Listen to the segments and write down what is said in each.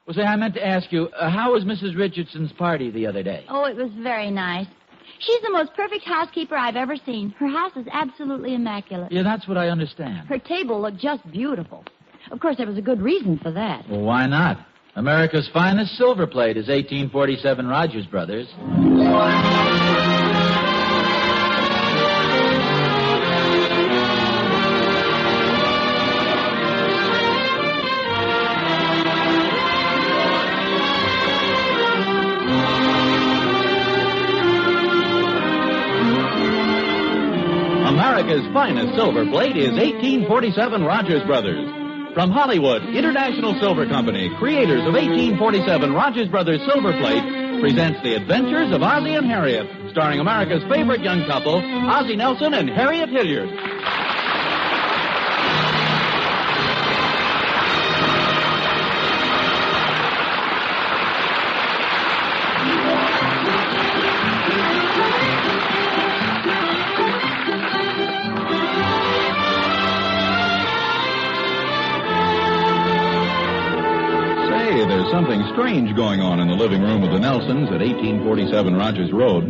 Well, say, I meant to ask you, how was Mrs. Richardson's party the other day? Oh, it was very nice. She's the most perfect housekeeper I've ever seen. Her house is absolutely immaculate. Yeah, that's what I understand. Her table looked just beautiful. Of course, there was a good reason for that. Well, why not? America's finest silver plate is 1847 Rogers Brothers. America's finest silver plate is 1847 Rogers Brothers. From Hollywood, International Silver Company, creators of 1847 Rogers Brothers Silver Plate, presents The Adventures of Ozzie and Harriet, starring America's favorite young couple, Ozzie Nelson and Harriet Hilliard. There's something strange going on in the living room of the Nelsons at 1847 Rogers Road.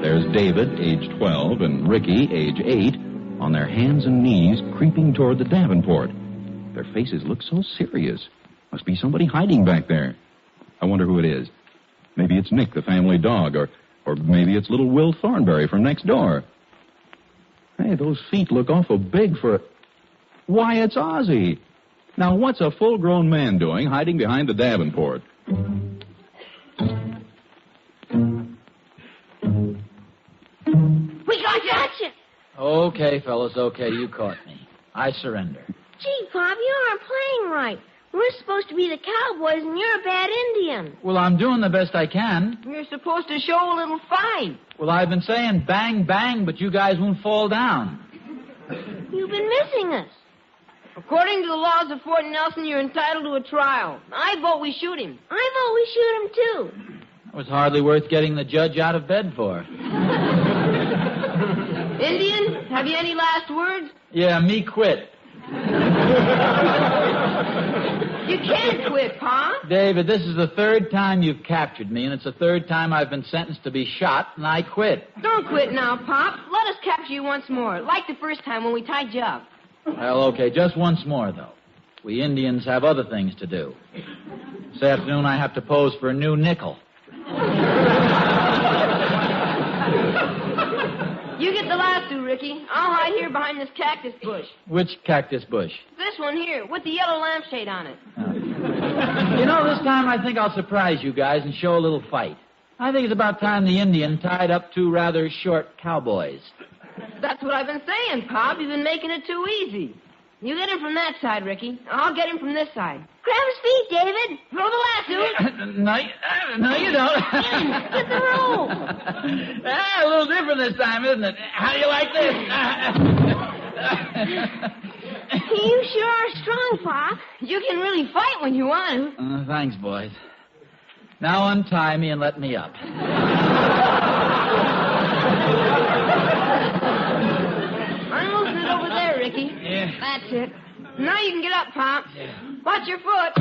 There's David, age 12, and Ricky, age 8, on their hands and knees creeping toward the Davenport. Their faces look so serious. Must be somebody hiding back there. I wonder who it is. Maybe it's Nick, the family dog, or maybe it's little Will Thornberry from next door. Hey, those feet look awful big for... Why, it's Ozzie. Now, what's a full-grown man doing hiding behind the Davenport? We got you! Okay, fellas, okay, you caught me. I surrender. Gee, Pop, you aren't playing right. We're supposed to be the cowboys, and you're a bad Indian. Well, I'm doing the best I can. You're supposed to show a little fight. Well, I've been saying bang, bang, but you guys won't fall down. You've been missing us. According to the laws of Fort Nelson, you're entitled to a trial. I vote we shoot him. I vote we shoot him, too. It was hardly worth getting the judge out of bed for. Indian, have you any last words? Yeah, me quit. You can't quit, Pa. David, this is the third time you've captured me, and it's the third time I've been sentenced to be shot, and I quit. Don't quit now, Pop. Let us capture you once more, like the first time when we tied you up. Well, okay, just once more, though. We Indians have other things to do. This afternoon I have to pose for a new nickel. You get the last two, Ricky. I'll hide here behind this cactus bush. Which cactus bush? This one here, with the yellow lampshade on it. You know, this time I think I'll surprise you guys and show a little fight. I think it's about time the Indian tied up two rather short cowboys. That's what I've been saying, Pop. You've been making it too easy. You get him from that side, Ricky. I'll get him from this side. Grab his feet, David. Throw the lasso. No, you don't. Get the rope. A little different this time, isn't it? How do you like this? You sure are strong, Pop. You can really fight when you want to. Thanks, boys. Now untie me and let me up. Unloosen it over there, Ricky. Yeah. That's it. Now you can get up, Pop. Yeah. Watch your foot.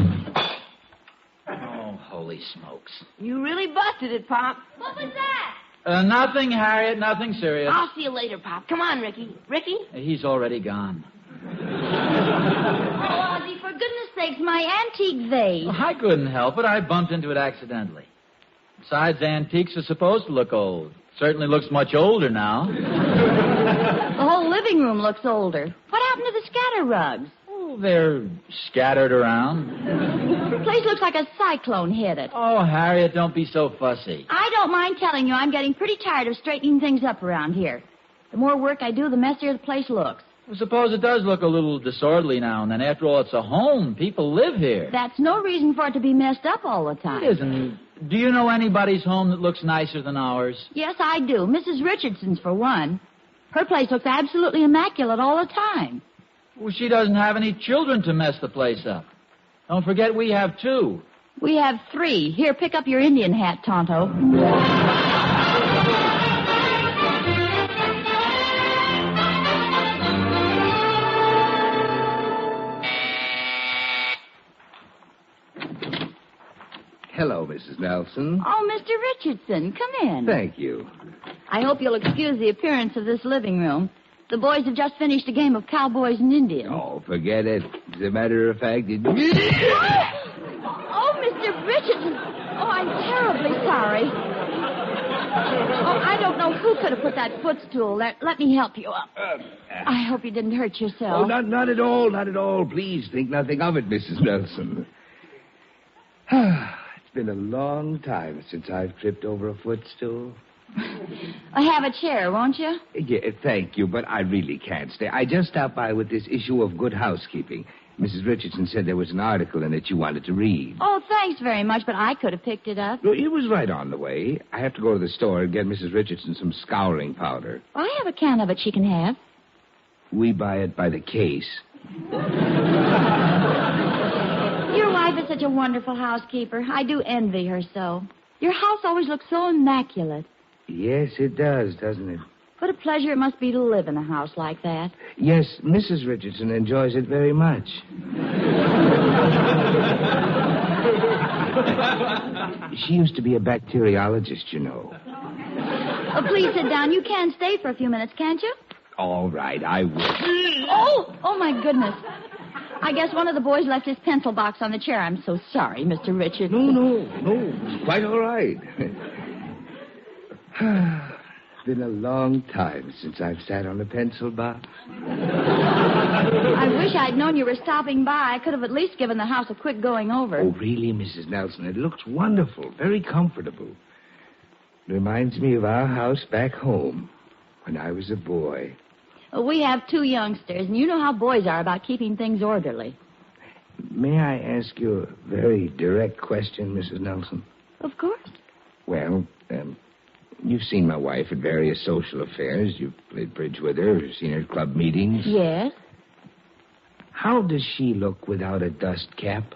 Oh, holy smokes. You really busted it, Pop. What was that? Nothing, Harriet, nothing serious. I'll see you later, Pop. Come on, Ricky. Ricky? He's already gone. Oh, Ozzie, for goodness sakes, my antique vase. Well, I couldn't help it. I bumped into it accidentally. Besides, antiques are supposed to look old. Certainly looks much older now. The whole living room looks older. What happened to the scatter rugs? Oh, they're scattered around. The place looks like a cyclone hit it. Oh, Harriet, don't be so fussy. I don't mind telling you I'm getting pretty tired of straightening things up around here. The more work I do, the messier the place looks. Well, suppose it does look a little disorderly now and then. After all, it's a home. People live here. That's no reason for it to be messed up all the time. It isn't. Do you know anybody's home that looks nicer than ours? Yes, I do. Mrs. Richardson's, for one. Her place looks absolutely immaculate all the time. Well, she doesn't have any children to mess the place up. Don't forget we have two. We have three. Here, pick up your Indian hat, Tonto. Hello, Mrs. Nelson. Oh, Mr. Richardson, come in. Thank you. I hope you'll excuse the appearance of this living room. The boys have just finished a game of cowboys and Indians. Oh, forget it. As a matter of fact, it... Oh, Mr. Richardson. Oh, I'm terribly sorry. Oh, I don't know who could have put that footstool there. Let me help you up. I hope you didn't hurt yourself. Oh, not at all, not at all. Please think nothing of it, Mrs. Nelson. It's been a long time since I've tripped over a footstool. Have a chair, won't you? Yeah, thank you, but I really can't stay. I just stopped by with this issue of Good Housekeeping. Mrs. Richardson said there was an article in it you wanted to read. Oh, thanks very much, but I could have picked it up. No, it was right on the way. I have to go to the store and get Mrs. Richardson some scouring powder. I have a can of it she can have. We buy it by the case. Your wife is such a wonderful housekeeper. I do envy her so. Your house always looks so immaculate. Yes, it does, doesn't it? What a pleasure it must be to live in a house like that. Yes, Mrs. Richardson enjoys it very much. She used to be a bacteriologist, you know. Oh, please sit down. You can stay for a few minutes, can't you? All right, I will. Oh, my goodness. I guess one of the boys left his pencil box on the chair. I'm so sorry, Mr. Richardson. No. It's quite all right. Been a long time since I've sat on a pencil box. I wish I'd known you were stopping by. I could have at least given the house a quick going over. Oh, really, Mrs. Nelson? It looks wonderful, very comfortable. Reminds me of our house back home when I was a boy. Well, we have 2 youngsters, and you know how boys are about keeping things orderly. May I ask you a very direct question, Mrs. Nelson? Of course. Well, you've seen my wife at various social affairs. You've played bridge with her, seen her at club meetings. Yes. How does she look without a dust cap?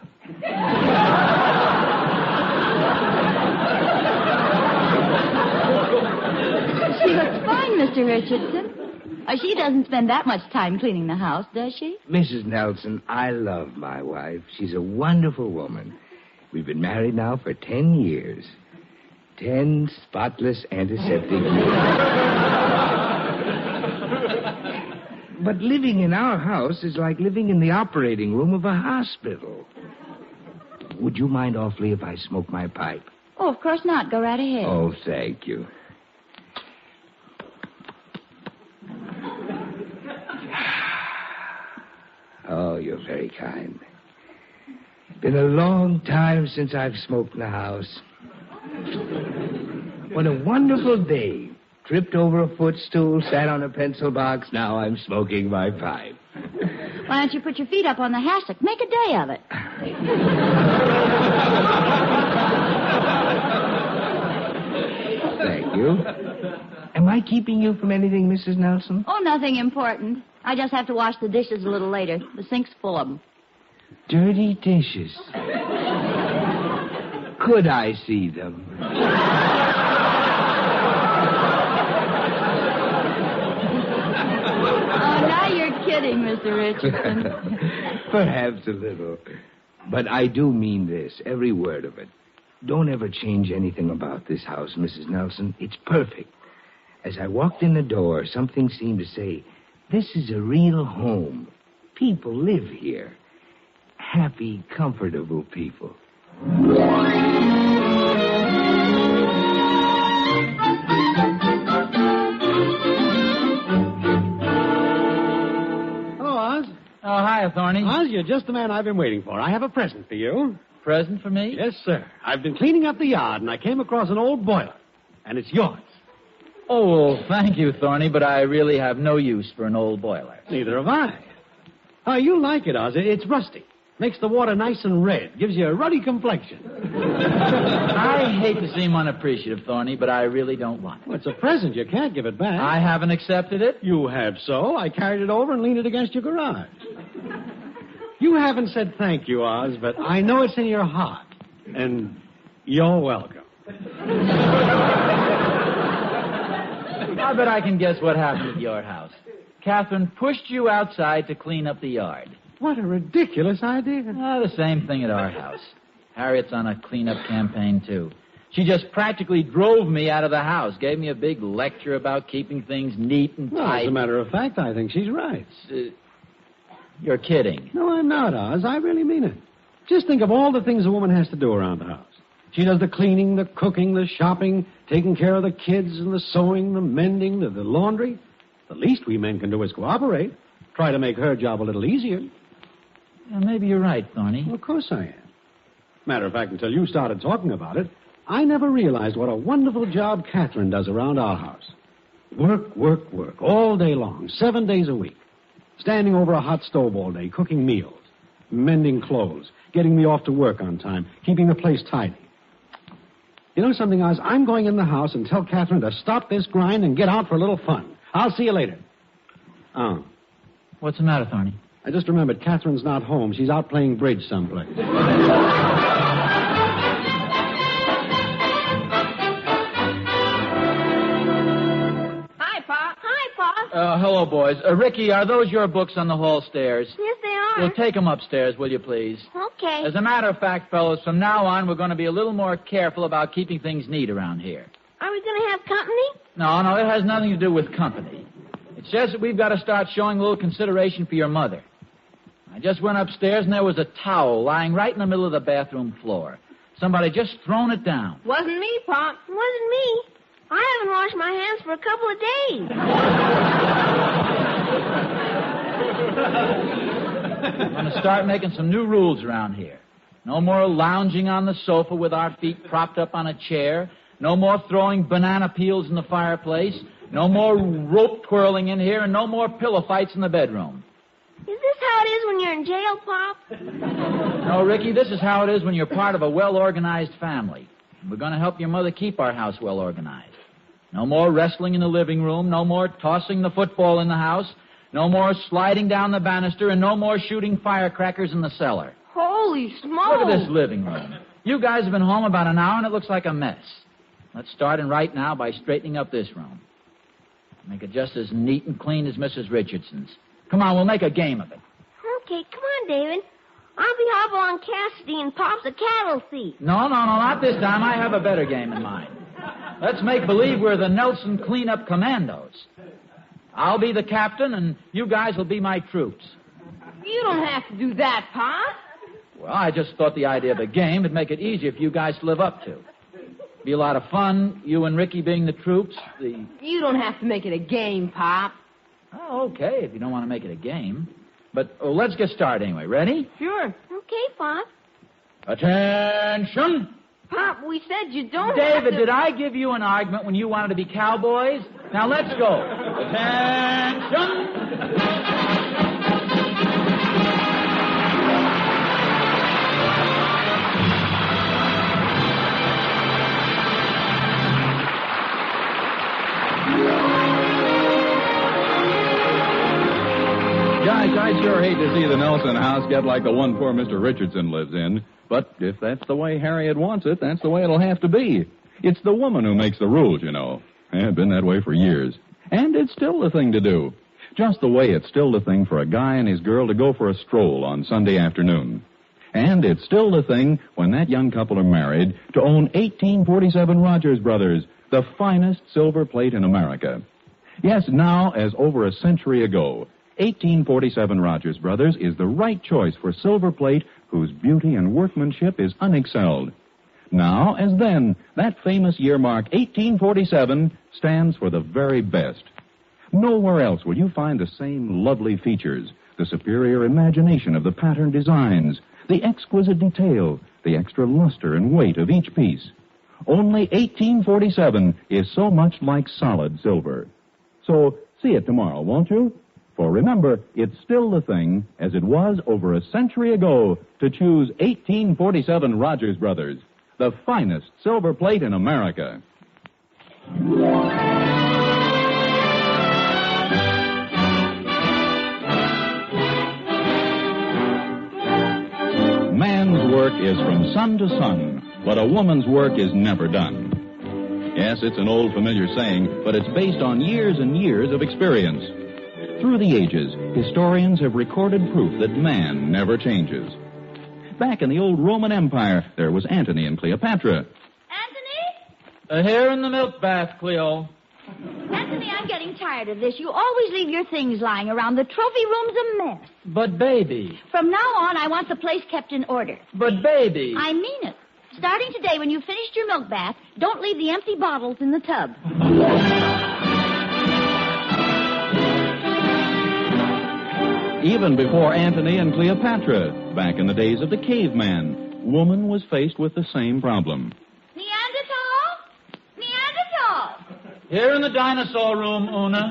She looks fine, Mr. Richardson. She doesn't spend that much time cleaning the house, does she? Mrs. Nelson, I love my wife. She's a wonderful woman. We've been married now for 10 years. 10 spotless antiseptic years. But living in our house is like living in the operating room of a hospital. Would you mind awfully if I smoke my pipe? Oh, of course not. Go right ahead. Oh, thank you. Oh, you're very kind. Been a long time since I've smoked in the house. What a wonderful day. Tripped over a footstool, sat on a pencil box. Now I'm smoking my pipe. Why don't you put your feet up on the hassock? Make a day of it. Thank you. Am I keeping you from anything, Mrs. Nelson? Oh, nothing important. I just have to wash the dishes a little later. The sink's full of them. Dirty dishes. Could I see them? Oh, now you're kidding, Mr. Richardson. Perhaps a little. But I do mean this, every word of it. Don't ever change anything about this house, Mrs. Nelson. It's perfect. As I walked in the door, something seemed to say, this is a real home. People live here. Happy, comfortable people. Oh, hi, Thorny. Oz, you're just the man I've been waiting for. I have a present for you. Present for me? Yes, sir. I've been cleaning up the yard, and I came across an old boiler. And it's yours. Oh, well, thank you, Thorny, but I really have no use for an old boiler. Neither have I. Oh, you'll like it, Oz. It's rusty. Makes the water nice and red. Gives you a ruddy complexion. I hate to seem unappreciative, Thorny, but I really don't want it. Well, it's a present. You can't give it back. I haven't accepted it. You have so. I carried it over and leaned it against your garage. You haven't said thank you, Oz, but I know it's in your heart. And you're welcome. I bet I can guess what happened at your house. Catherine pushed you outside to clean up the yard. What a ridiculous idea. The same thing at our house. Harriet's on a cleanup campaign, too. She just practically drove me out of the house, gave me a big lecture about keeping things neat and Well, tight. as a matter of fact, I think she's right. You're kidding. No, I'm not, Oz. I really mean it. Just think of all the things a woman has to do around the house. She does the cleaning, the cooking, the shopping, taking care of the kids, and the sewing, the mending, the laundry. The least we men can do is cooperate. Try to make her job a little easier. Yeah, maybe you're right, Thorny. Well, of course I am. Matter of fact, until you started talking about it, I never realized what a wonderful job Catherine does around our house. Work, work, work, all day long, 7 days a week. Standing over a hot stove all day, cooking meals, mending clothes, getting me off to work on time, keeping the place tidy. You know something, Oz? I'm going in the house and tell Catherine to stop this grind and get out for a little fun. I'll see you later. Oh. What's the matter, Thorny? I just remembered Catherine's not home. She's out playing bridge someplace. Hi, Pop. Hi, Pop. Hello, boys. Ricky, are those your books on the hall stairs? Yes, they are. Well, take them upstairs, will you, please? Okay. As a matter of fact, fellows, from now on, we're going to be a little more careful about keeping things neat around here. Are we going to have company? No, it has nothing to do with company. It's just that we've got to start showing a little consideration for your mother. I just went upstairs, and there was a towel lying right in the middle of the bathroom floor. Somebody just thrown it down. Wasn't me, Pop. Wasn't me. I haven't washed my hands for a couple of days. I'm going to start making some new rules around here. No more lounging on the sofa with our feet propped up on a chair. No more throwing banana peels in the fireplace. No more rope twirling in here, and no more pillow fights in the bedroom. Is this how it is when you're in jail, Pop? No, Ricky, this is how it is when you're part of a well-organized family. We're going to help your mother keep our house well-organized. No more wrestling in the living room. No more tossing the football in the house. No more sliding down the banister, and no more shooting firecrackers in the cellar. Holy smokes. Look at this living room. You guys have been home about an hour, and it looks like a mess. Let's start in right now by straightening up this room. Make it just as neat and clean as Mrs. Richardson's. Come on, we'll make a game of it. Okay, come on, David. I'll be hobble on Cassidy and Pop's a cattle thief. No, not this time. I have a better game in mind. Let's make believe we're the Nelson Cleanup Commandos. I'll be the captain, and you guys will be my troops. You don't have to do that, Pop. Well, I just thought the idea of a game would make it easier for you guys to live up to. Be a lot of fun, you and Ricky being the troops. You don't have to make it a game, Pop. Oh, okay, if you don't want to make it a game. But let's get started anyway. Ready? Sure. Okay, Pop. Attention! Pop, we said you don't David, have to... did I give you an argument when you wanted to be cowboys? Now let's go. Attention! Gosh, I sure hate to see the Nelson house get like the one poor Mr. Richardson lives in. But if that's the way Harriet wants it, that's the way it'll have to be. It's the woman who makes the rules, you know. It's been that way for years. And it's still the thing to do. Just the way it's still the thing for a guy and his girl to go for a stroll on Sunday afternoon. And it's still the thing, when that young couple are married, to own 1847 Rogers Brothers, the finest silver plate in America. Yes, now, as over a century ago, 1847 Rogers Brothers is the right choice for silver plate whose beauty and workmanship is unexcelled. Now, as then, that famous year mark 1847 stands for the very best. Nowhere else will you find the same lovely features, the superior imagination of the pattern designs, the exquisite detail, the extra luster and weight of each piece. Only 1847 is so much like solid silver. So, see it tomorrow, won't you? For remember, it's still the thing, as it was over a century ago, to choose 1847 Rogers Brothers, the finest silver plate in America. Man's work is from sun to sun, but a woman's work is never done. Yes, it's an old familiar saying, but it's based on years and years of experience. Through the ages, historians have recorded proof that man never changes. back in the old Roman Empire, there was Antony and Cleopatra. Anthony? Here in the milk bath, Cleo. Anthony, I'm getting tired of this. You always leave your things lying around. The trophy room's a mess. But, baby. From now on, I want the place kept in order. But, baby. I mean it. Starting today, when you've finished your milk bath, don't leave the empty bottles in the tub. Even before Antony and Cleopatra, back in the days of the caveman, woman was faced with the same problem. Neanderthal? Neanderthal! Here in the dinosaur room, Una.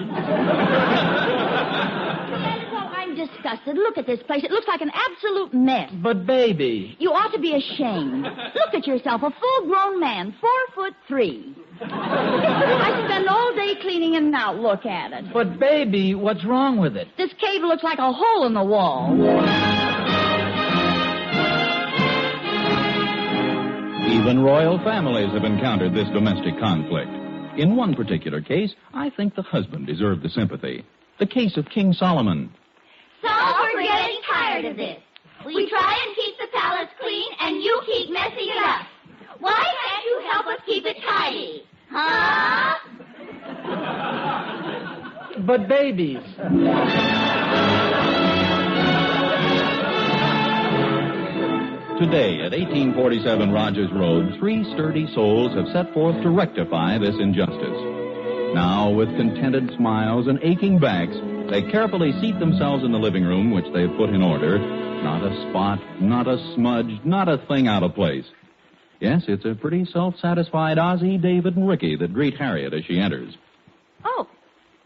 Neanderthal, I'm disgusted. Look at this place. It looks like an absolute mess. But, baby. You ought to be ashamed. Look at yourself, a full-grown man, 4'3". I spend all day cleaning and now look at it. But, baby, what's wrong with it? This cave looks like a hole in the wall. Even royal families have encountered this domestic conflict. In one particular case, I think the husband deserved the sympathy. The case of King Solomon. So we're getting tired of this. We try and keep the palace clean, and you keep messing it up. Why can't you help us keep it tidy? Huh? But, babies. Today, at 1847 Rogers Road, 3 sturdy souls have set forth to rectify this injustice. Now, with contented smiles and aching backs, they carefully seat themselves in the living room, which they've put in order. Not a spot, not a smudge, not a thing out of place. Yes, it's a pretty self-satisfied Ozzie, David, and Ricky that greet Harriet as she enters. Oh,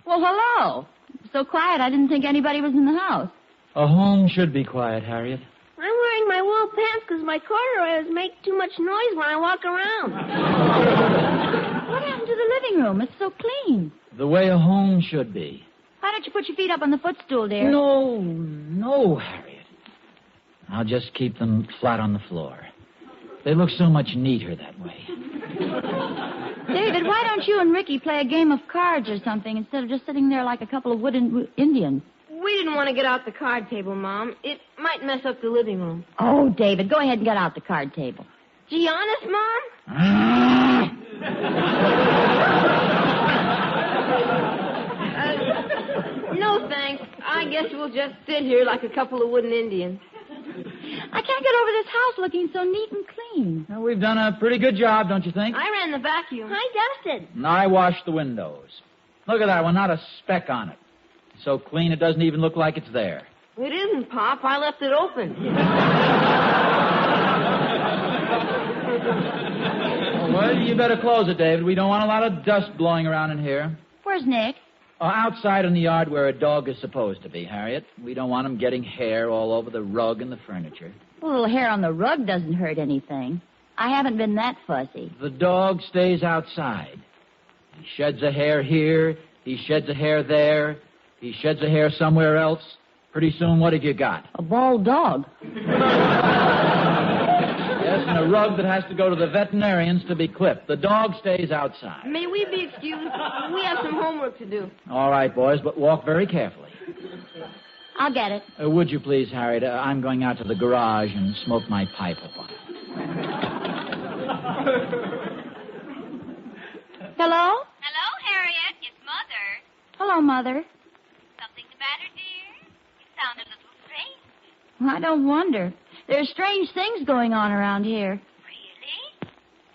well, hello. So quiet, I didn't think anybody was in the house. A home should be quiet, Harriet. I'm wearing my wool pants because my corduroys make too much noise when I walk around. What happened to the living room? It's so clean. The way a home should be. Why don't you put your feet up on the footstool, dear? No, Harriet. I'll just keep them flat on the floor. They look so much neater that way. David, why don't you and Ricky play a game of cards or something instead of just sitting there like a couple of wooden Indians? We didn't want to get out the card table, Mom. It might mess up the living room. Oh, David, go ahead and get out the card table. Gee, honest, Mom? No, thanks. I guess we'll just sit here like a couple of wooden Indians. I can't get over this house looking so neat and clean. Well, we've done a pretty good job, don't you think? I ran the vacuum. I dusted. And I washed the windows. Look at that one, not a speck on it. So clean it doesn't even look like it's there. It isn't, Pop. I left it open. Well, you better close it, David. We don't want a lot of dust blowing around in here. Where's Nick? Outside in the yard where a dog is supposed to be, Harriet. We don't want him getting hair all over the rug and the furniture. A little hair on the rug doesn't hurt anything. I haven't been that fussy. The dog stays outside. He sheds a hair here. He sheds a hair there. He sheds a hair somewhere else. Pretty soon, what have you got? A bald dog. Yes, and a rug that has to go to the veterinarians to be clipped. The dog stays outside. May we be excused? We have some homework to do. All right, boys, but walk very carefully. I'll get it. Would you please, Harriet? I'm going out to the garage and smoke my pipe a while. Hello? Hello, Harriet. It's Mother. Hello, Mother. Something the matter, dear? You sound a little strange. I don't wonder. There's strange things going on around here. Really?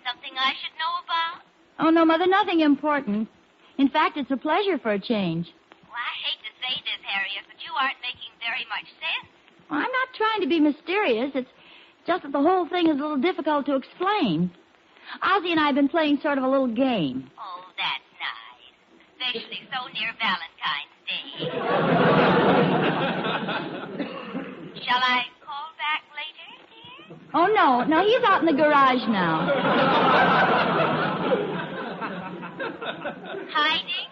Something I should know about? Oh, no, Mother, nothing important. In fact, it's a pleasure for a change. Well, I hate to say this, Harriet, but you aren't making very much sense. Well, I'm not trying to be mysterious. It's just that the whole thing is a little difficult to explain. Ozzie and I have been playing sort of a little game. Oh, that's nice. Especially so near Valentine's Day. Shall I call back later, dear? Oh, no, he's out in the garage now. Hiding?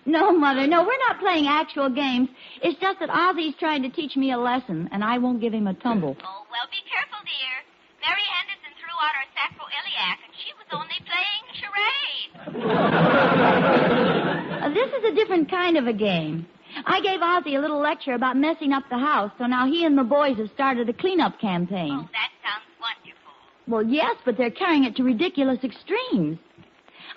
No, Mother, no, we're not playing actual games. It's just that Ozzie's trying to teach me a lesson, and I won't give him a tumble. Oh, well, be careful, dear. Mary Henderson threw out her sacroiliac, and she was only playing charades. This is a different kind of a game. I gave Ozzie a little lecture about messing up the house, so now he and the boys have started a cleanup campaign. Oh, Well, yes, but they're carrying it to ridiculous extremes.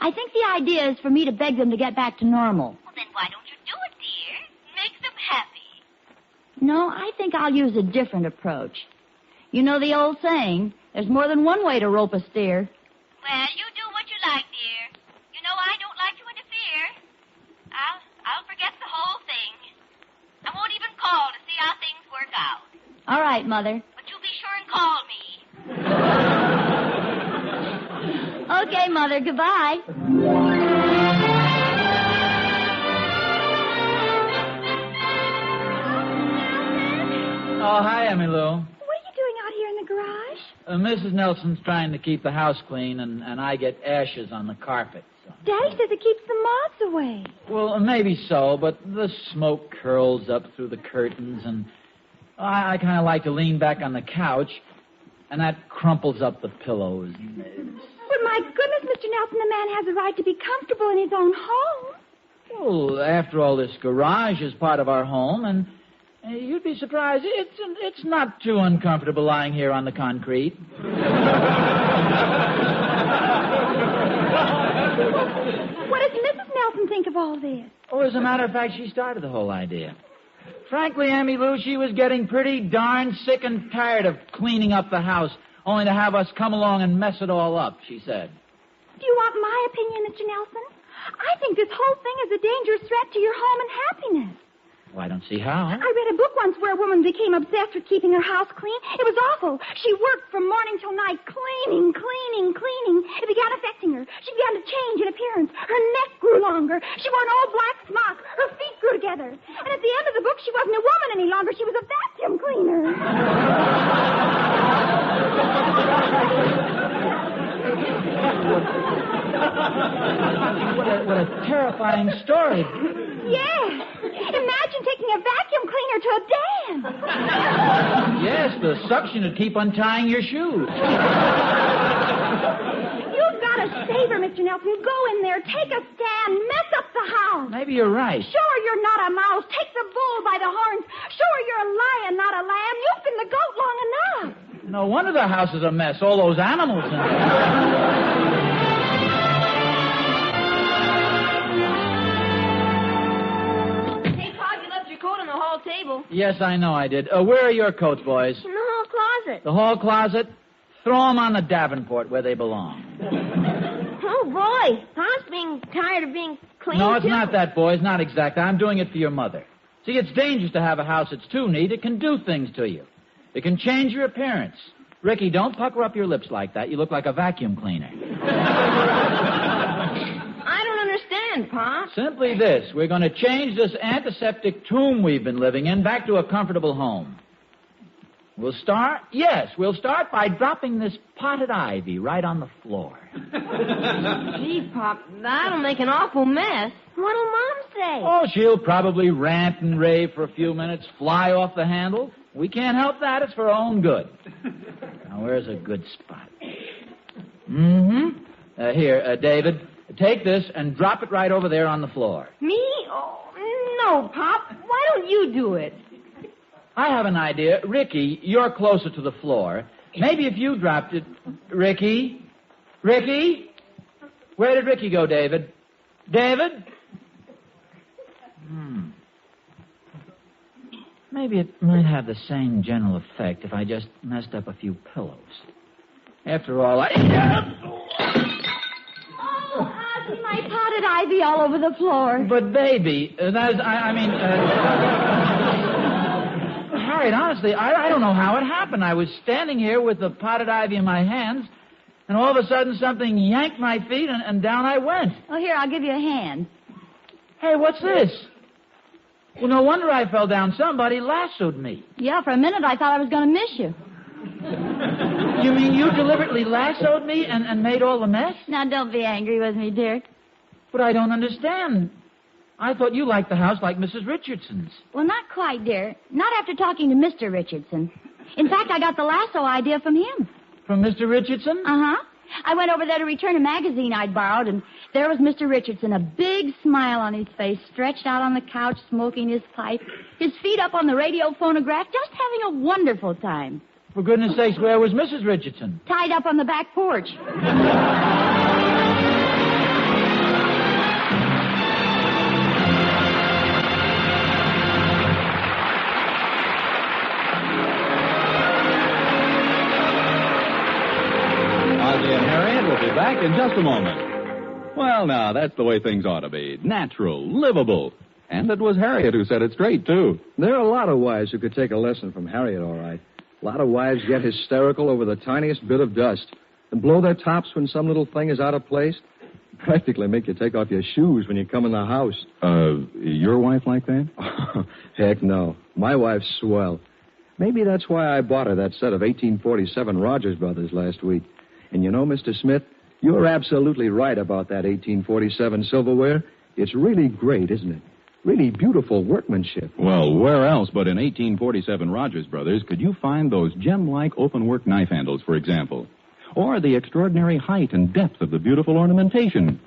I think the idea is for me to beg them to get back to normal. Well, then why don't you do it, dear? Make them happy. No, I think I'll use a different approach. You know the old saying, there's more than one way to rope a steer. Well, you do what you like, dear. You know I don't like to interfere. I'll forget the whole thing. I won't even call to see how things work out. All right, Mother. But you be sure and call me. Okay, Mother, goodbye. Oh, hi, Emmy Lou. What are you doing out here in the garage? Mrs. Nelson's trying to keep the house clean, and I get ashes on the carpet. So. Daddy says it keeps the moths away. Well, maybe so, but the smoke curls up through the curtains, and I kind of like to lean back on the couch, and that crumples up the pillows. But my goodness, Mr. Nelson, the man has a right to be comfortable in his own home. Well, after all, this garage is part of our home, and you'd be surprised. It's not too uncomfortable lying here on the concrete. What does Mrs. Nelson think of all this? Oh, as a matter of fact, she started the whole idea. Frankly, Emmy Lou, she was getting pretty darn sick and tired of cleaning up the house, only to have us come along and mess it all up, she said. Do you want my opinion, Mr. Nelson? I think this whole thing is a dangerous threat to your home and happiness. Well, I don't see how. I read a book once where a woman became obsessed with keeping her house clean. It was awful. She worked from morning till night cleaning. It began affecting her. She began to change in appearance. Her neck grew longer. She wore an old black smock. Her feet grew together. And at the end of the book, she wasn't a woman any longer. She was a vacuum cleaner. What a terrifying story. Yes. Imagine taking a vacuum cleaner to a dance. Yes, the suction would keep untying your shoes. You've got to save her, Mr. Nelson. Go in there, take a stand, mess up the house. Maybe you're right. Show her you're not a mouse. Take the bull by the horns. Show her you're a lion, not a lamb. You've been the goat long enough. No wonder the house is a mess. All those animals in there. Table. Yes, I know I did. Where are your coats, boys? In the hall closet. The hall closet? Throw them on the Davenport where they belong. Oh, boy. Pa's being tired of being clean, No, it's too. not that, boys. Not exactly. I'm doing it for your mother. See, it's dangerous to have a house that's too neat. It can do things to you. It can change your appearance. Ricky, don't pucker up your lips like that. You look like a vacuum cleaner. I don't understand, Pa. Simply this. We're going to change this antiseptic tomb we've been living in back to a comfortable home. We'll start by dropping this potted ivy right on the floor. Gee, Pop, that'll make an awful mess. What'll Mom say? Oh, she'll probably rant and rave for a few minutes, fly off the handle. We can't help that. It's for our own good. Now, where's a good spot? Here, David, take this and drop it right over there on the floor. Me? Oh, no, Pop. Why don't you do it? I have an idea. Ricky, you're closer to the floor. Maybe if you dropped it... Ricky? Ricky? Where did Ricky go, David? David? Maybe it might have the same general effect if I just messed up a few pillows. After all, Oh, Ozzie, my potted ivy all over the floor. But, baby, Harriet, honestly, I don't know how it happened. I was standing here with the potted ivy in my hands, and all of a sudden something yanked my feet, and down I went. Well, here, I'll give you a hand. Hey, what's this? Well, no wonder I fell down. Somebody lassoed me. Yeah, for a minute I thought I was going to miss you. You mean you deliberately lassoed me and made all the mess? Now, don't be angry with me, dear. But I don't understand. I thought you liked the house like Mrs. Richardson's. Well, not quite, dear. Not after talking to Mr. Richardson. In fact, I got the lasso idea from him. From Mr. Richardson? Uh-huh. I went over there to return a magazine I'd borrowed, and there was Mr. Richardson, a big smile on his face, stretched out on the couch, smoking his pipe, his feet up on the radio phonograph, just having a wonderful time. For goodness sakes, where was Mrs. Richardson? Tied up on the back porch. Ozzie and Harriet will be back in just a moment. Well, now, that's the way things ought to be. Natural, livable. And it was Harriet who said it straight, too. There are a lot of wives who could take a lesson from Harriet, all right. A lot of wives get hysterical over the tiniest bit of dust and blow their tops when some little thing is out of place. Practically make you take off your shoes when you come in the house. Your wife like that? Heck no. My wife's swell. Maybe that's why I bought her that set of 1847 Rogers Brothers last week. And you know, Mr. Smith, you're absolutely right about that 1847 silverware. It's really great, isn't it? Really beautiful workmanship. Well, where else but in 1847 Rogers Brothers could you find those gem-like open-work knife handles, for example? Or the extraordinary height and depth of the beautiful ornamentation?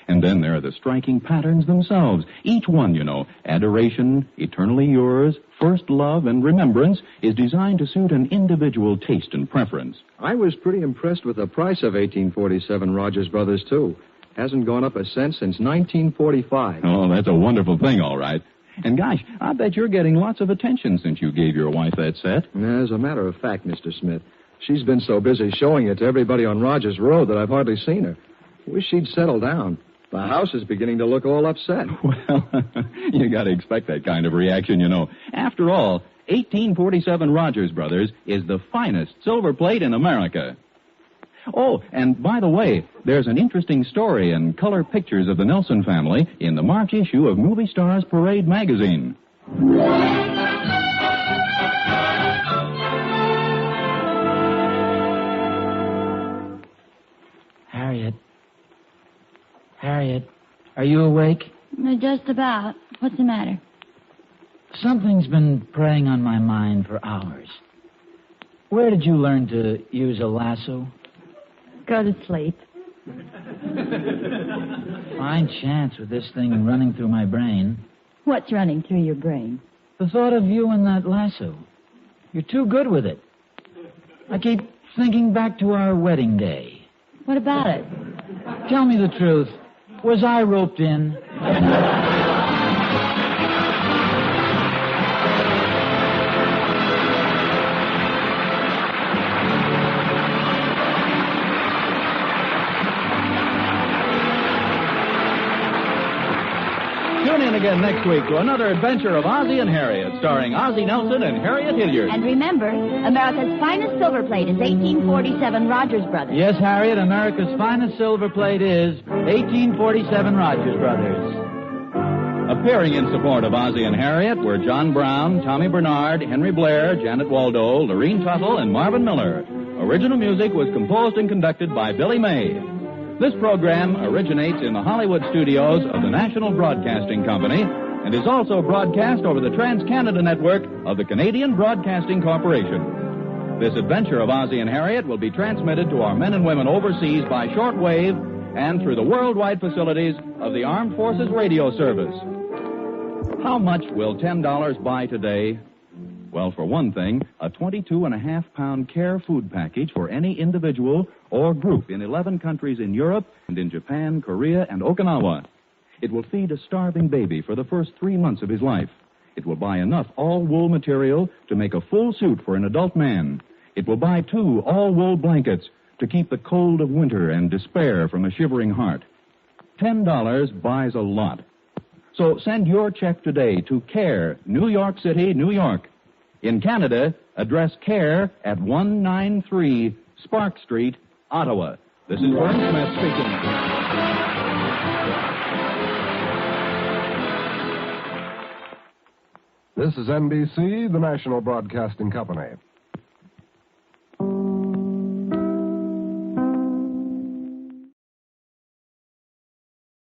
And then there are the striking patterns themselves. Each one, you know, adoration, eternally yours, first love, and remembrance, is designed to suit an individual taste and preference. I was pretty impressed with the price of 1847 Rogers Brothers, too. Hasn't gone up a cent since 1945. Oh, that's a wonderful thing, all right. And gosh, I bet you're getting lots of attention since you gave your wife that set. As a matter of fact, Mr. Smith, she's been so busy showing it to everybody on Rogers Road that I've hardly seen her. Wish she'd settle down. The house is beginning to look all upset. Well, you got to expect that kind of reaction, you know. After all, 1847 Rogers Brothers is the finest silver plate in America. Oh, and by the way, there's an interesting story and color pictures of the Nelson family in the March issue of Movie Stars Parade magazine. Harriet, are you awake? Just about. What's the matter? Something's been preying on my mind for hours. Where did you learn to use a lasso? Go to sleep. Fine chance with this thing running through my brain. What's running through your brain? The thought of you and that lasso. You're too good with it. I keep thinking back to our wedding day. What about it? Tell me the truth. Was I roped in? Tune in again next week to another adventure of Ozzie and Harriet, starring Ozzie Nelson and Harriet Hilliard. And remember, America's finest silver plate is 1847 Rogers Brothers. Yes, Harriet, America's finest silver plate is 1847 Rogers Brothers. Appearing in support of Ozzie and Harriet were John Brown, Tommy Bernard, Henry Blair, Janet Waldo, Lorene Tuttle, and Marvin Miller. Original music was composed and conducted by Billy May. This program originates in the Hollywood studios of the National Broadcasting Company and is also broadcast over the Trans-Canada Network of the Canadian Broadcasting Corporation. This adventure of Ozzie and Harriet will be transmitted to our men and women overseas by shortwave and through the worldwide facilities of the Armed Forces Radio Service. How much will $10 buy today? Well, for one thing, a 22.5-pound care food package for any individual or group in 11 countries in Europe and in Japan, Korea, and Okinawa. It will feed a starving baby for the first 3 months of his life. It will buy enough all-wool material to make a full suit for an adult man. It will buy 2 all-wool blankets to keep the cold of winter and despair from a shivering heart. $10 buys a lot. So send your check today to CARE, New York City, New York. In Canada, address CARE at 193 Spark Street, Ottawa. This is Vern Smith speaking. This is NBC, the National Broadcasting Company.